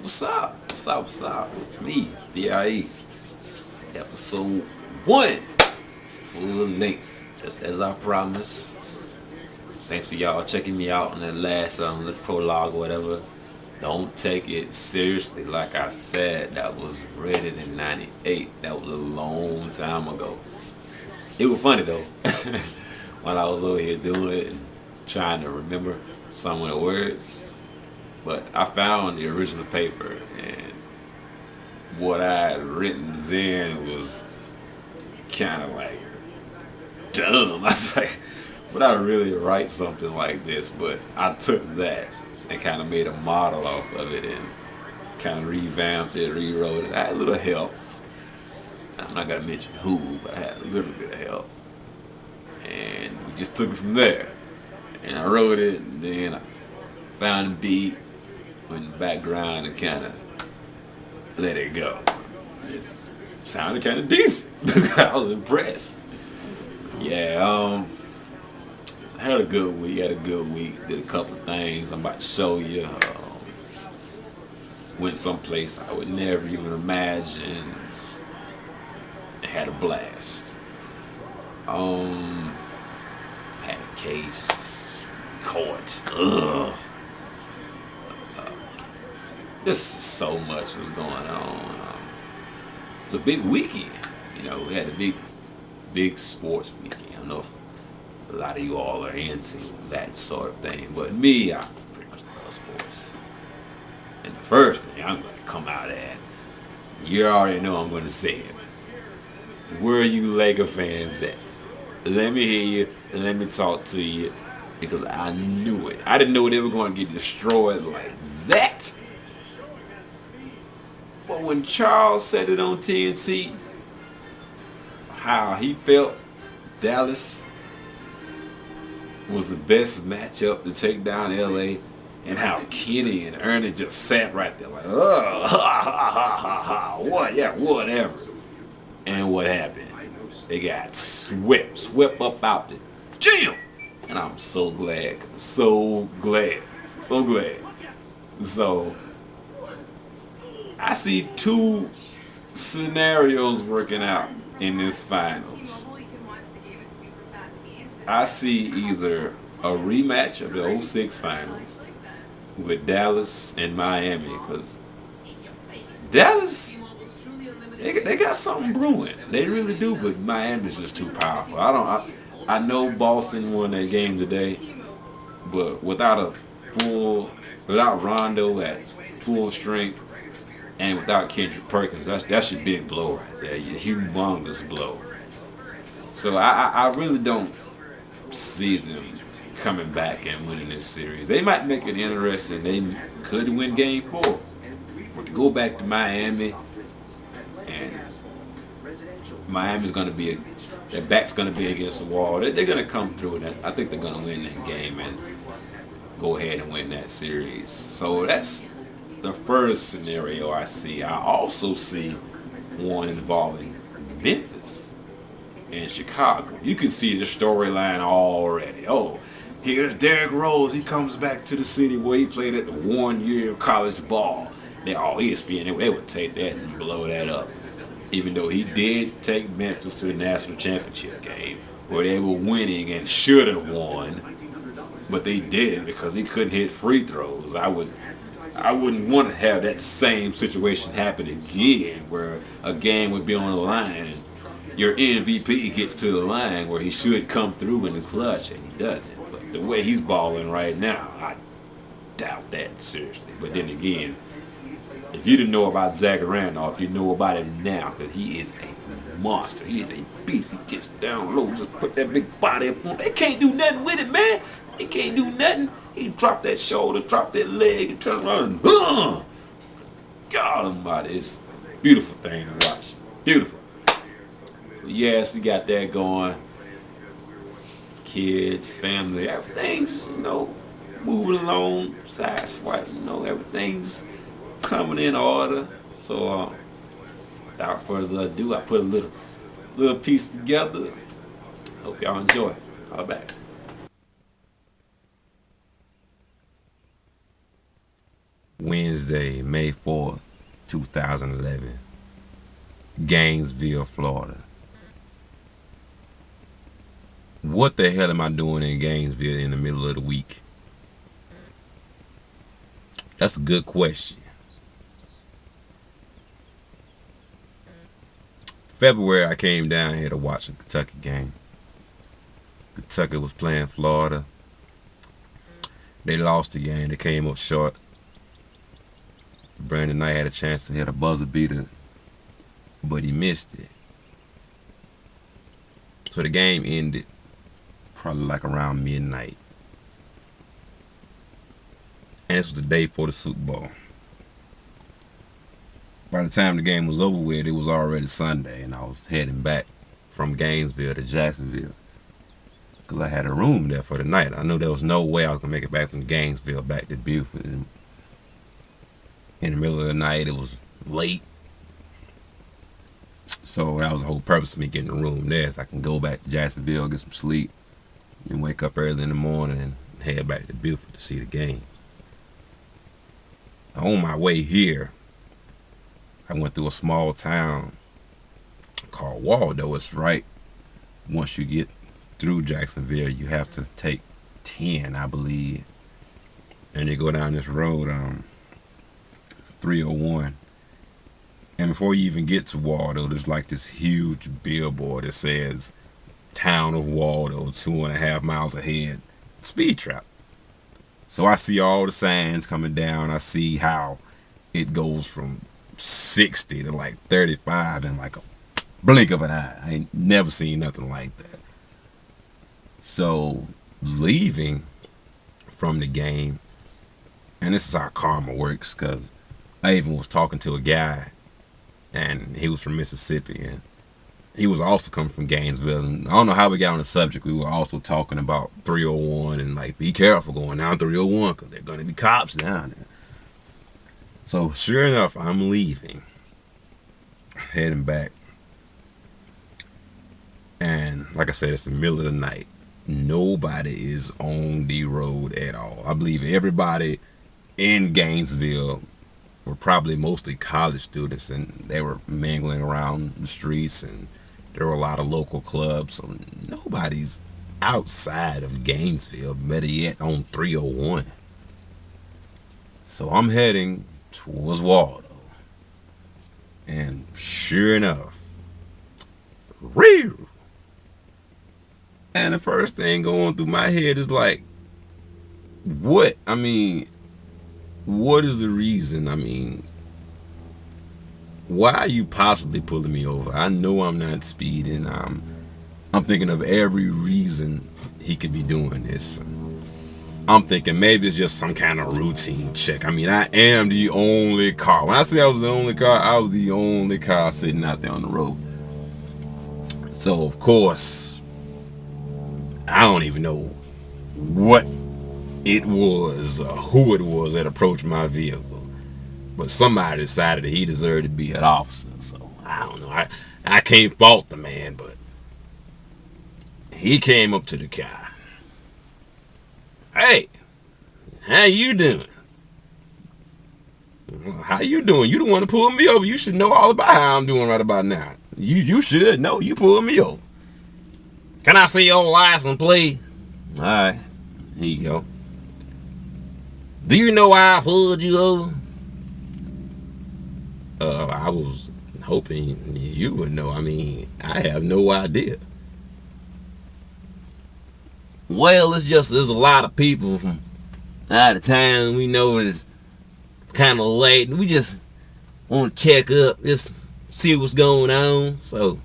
What's up? What's up? What's up? It's me. It's DRE. It's episode 1. Full length. Just as I promised. Thanks for y'all checking me out on that last the prologue or whatever. Don't take it seriously. Like I said, that was rated in 98. That was a long time ago. It was funny though. While I was over here doing it and trying to remember some of the words. But I found the original paper, and what I had written then was kind of like dumb. I was like, would I really write something like this? But I took that and kind of made a model off of it and kind of revamped it, rewrote it. I had a little help. I'm not going to mention who, but I had a little bit of help. And we just took it from there. And I wrote it, and then I found the beat in the background and kind of let it go. It sounded kind of decent. I was impressed. Yeah, I had a good week. Did a couple of things I'm about to show you. Went someplace I would never even imagine. And had a blast. Had a case, court. Ugh. Just so much was going on. It's a big weekend. You know, we had a big sports weekend. I don't know if a lot of you all are into that sort of thing, but me, I pretty much love sports. And the first thing I'm going to come out at, you already know I'm going to say it. Where are you Laker fans at? Let me hear you. Let me talk to you, because I knew it. I didn't know they were going to get destroyed like that. But when Charles said it on TNT, how he felt Dallas was the best matchup to take down LA, and how Kenny and Ernie just sat right there like, oh, ha, ha, ha, ha, ha, what, yeah, whatever. And what happened? They got swept up out the gym. And I'm so glad. So I see two scenarios working out in this finals. I see either a rematch of the 06 finals with Dallas and Miami, because Dallas, they got something brewing. They really do, but Miami's just too powerful. I know Boston won that game today, but without Rondo at full strength, and without Kendrick Perkins, that's your big blow right there, your humongous blow. So I really don't see them coming back and winning this series. They might make it interesting. They could win Game 4. But to go back to Miami, and Miami's going to be, their back's going to be against the wall. They're going to come through, and I think they're going to win that game and go ahead and win that series. So that's the first scenario I see. I also see one involving Memphis and Chicago. You can see the storyline already. Oh, here's Derrick Rose. He comes back to the city where he played at the 1 year of college ball. They all ESPN, they would take that and blow that up. Even though he did take Memphis to the national championship game where they were winning and should have won, but they didn't because he couldn't hit free throws. I wouldn't want to have that same situation happen again, where a game would be on the line and your MVP gets to the line where he should come through in the clutch and he doesn't. But the way he's balling right now, I doubt that seriously. But then again, if you didn't know about Zach Randolph, you know about him now, because he is a monster. He is a beast. He gets down low, just put that big body up on. They can't do nothing with it, man. They can't do nothing. He dropped that shoulder, dropped that leg, and turn around and God almighty, it's a beautiful thing to watch. Beautiful. So yes, we got that going. Kids, family, everything's, moving along, side-swipe, everything's coming in order. So without further ado, I put a little piece together. Hope y'all enjoy. Holla back. Wednesday, May 4th, 2011, Gainesville, Florida. What the hell am I doing in Gainesville in the middle of the week? That's a good question. February, I came down here to watch a Kentucky game. Kentucky was playing Florida. They lost the game. They came up short. Brandon Knight had a chance to hit a buzzer beater, but he missed it. So the game ended probably like around midnight. And this was the day before the Super Bowl. By the time the game was over with, it was already Sunday, and I was heading back from Gainesville to Jacksonville because I had a room there for the night. I knew there was no way I was going to make it back from Gainesville back to Beaufort. And in the middle of the night, it was late. So that was the whole purpose of me getting a room there, so I can go back to Jacksonville, get some sleep, and wake up early in the morning and head back to Beaufort to see the game. On my way here, I went through a small town called Waldo. It's right once you get through Jacksonville, you have to take 10, I believe, and you go down this road, 301. And before you even get to Waldo, there's like this huge billboard that says "Town of Waldo, 2.5 miles ahead, speed trap." So I see all the signs coming down. I see how it goes from 60 to like 35 in like a blink of an eye. I ain't never seen nothing like that. So leaving from the game, and this is how karma works, because I even was talking to a guy, and he was from Mississippi, and he was also coming from Gainesville. And I don't know how we got on the subject. We were also talking about 301 and like, be careful going down 301 because there's going to be cops down there. So sure enough, I'm leaving, heading back. And like I said, it's the middle of the night. Nobody is on the road at all. I believe everybody in Gainesville were probably mostly college students, and they were mingling around the streets, and there were a lot of local clubs. So nobody's outside of Gainesville, better yet on 301. So I'm heading towards Waldo. And sure enough, real. And the first thing going through my head is like, what? I mean, what is the reason? I mean, why are you possibly pulling me over? I know I'm not speeding. I'm thinking of every reason he could be doing this. I'm thinking maybe it's just some kind of routine check. I mean, I am the only car. When I say I was the only car, I was the only car sitting out there on the road. So, of course, I don't even know what it was or who it was that approached my vehicle. But somebody decided that he deserved to be an officer. So, I don't know. I can't fault the man, but he came up to the car. Hey, how you doing? How you doing? You the one to pull me over. You should know all about how I'm doing right about now. You should know. You pulled me over. Can I see your license, please? All right, here you go. Do you know why I pulled you over? I was hoping you would know. I mean, I have no idea. Well, there's a lot of people from out of town. We know it's kind of late, and we just want to check up, just see what's going on. So,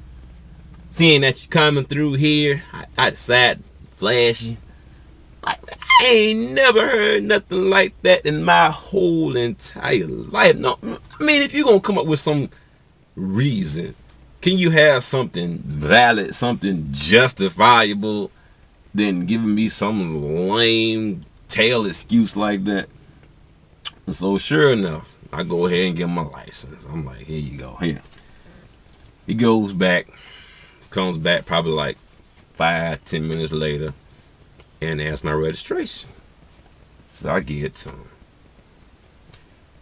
seeing that you're coming through here, I decided to flash you. I ain't never heard nothing like that in my whole entire life. No, I mean, if you're gonna come up with some reason, can you have something valid, something justifiable, than giving me some lame tail excuse like that? And so sure enough, I go ahead and get my license. I'm like, here you go, here. He goes back, comes back probably like 5-10 minutes later, and asks my registration. So I give it to him.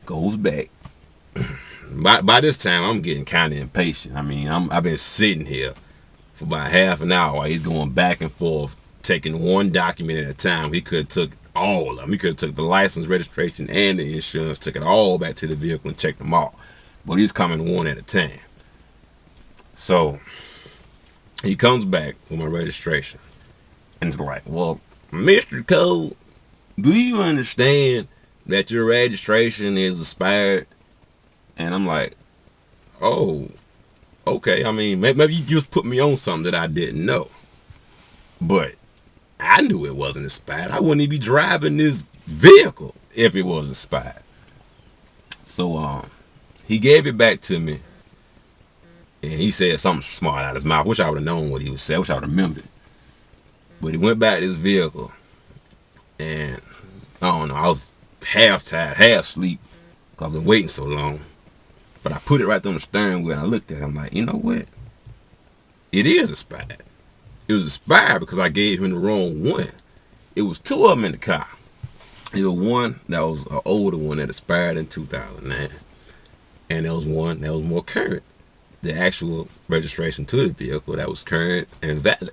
Goes back. By this time, I'm getting kind of impatient. I mean, I've been sitting here for about half an hour while he's going back and forth, taking one document at a time. He could have took all of them. He could have took the license, registration, and the insurance, took it all back to the vehicle and checked them all. But he's coming one at a time. So he comes back with my registration. And it's like, well, Mr. Cole, do you understand that your registration is expired? And I'm like, oh, okay. I mean, maybe you just put me on something that I didn't know. But I knew it wasn't expired. I wouldn't even be driving this vehicle if it was expired. So he gave it back to me. And he said something smart out of his mouth. Wish I would have known what he was saying. Wish I would have remembered. But he went back to his vehicle. And I don't know. I was half tired, half asleep. Because I've been waiting so long. But I put it right there on the steering wheel. And I looked at it. I'm like, you know what? It is expired. It was expired because I gave him the wrong one. It was two of them in the car. There was one that was an older one that expired in 2009. And there was one that was more current. The actual registration to the vehicle that was current and valid.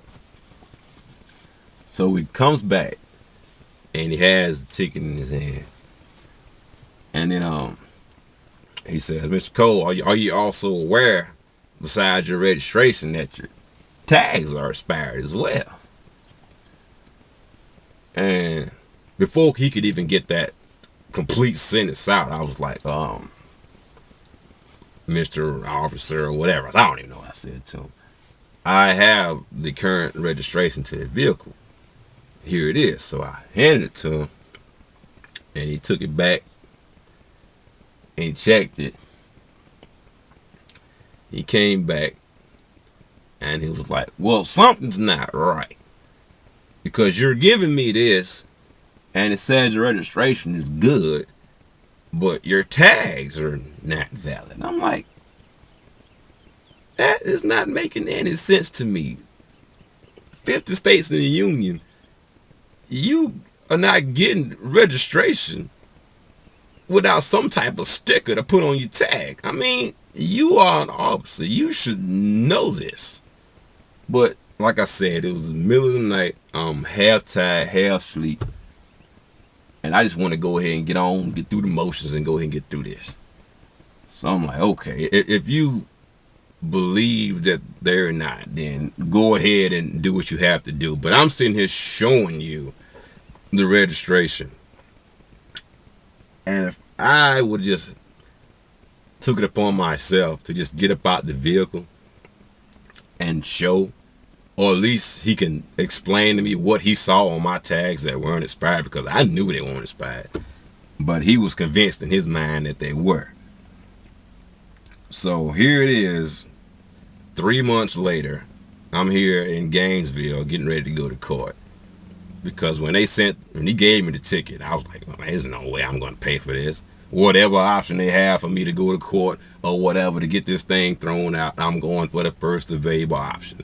So he comes back and he has the ticket in his hand. And then he says, Mr. Cole, are you also aware, besides your registration, that your tags are expired as well? And before he could even get that complete sentence out, I was like, Mr. Officer or whatever. I don't even know what I said to him. I have the current registration to the vehicle. Here it is. So I handed it to him and he took it back and he checked it. He came back and he was like, well, something's not right. Because you're giving me this and it says your registration is good, but your tags are not valid. I'm like, that is not making any sense to me. 50 states in the union, you are not getting registration without some type of sticker to put on your tag. I mean, you are an officer. You should know this. But like I said, it was the middle of the night. I'm half tired, half asleep. And I just want to go ahead and get through the motions and go ahead and get through this. So I'm like, okay, if you believe that they're not, then go ahead and do what you have to do. But I'm sitting here showing you the registration. And if I would just took it upon myself to just get up out the vehicle and show, or at least he can explain to me what he saw on my tags that weren't expired, because I knew they weren't expired. But he was convinced in his mind that they were. So here it is, 3 months later, I'm here in Gainesville getting ready to go to court. Because when he gave me the ticket, I was like, oh, man, there's no way I'm going to pay for this. Whatever option they have for me to go to court or whatever to get this thing thrown out, I'm going for the first available option.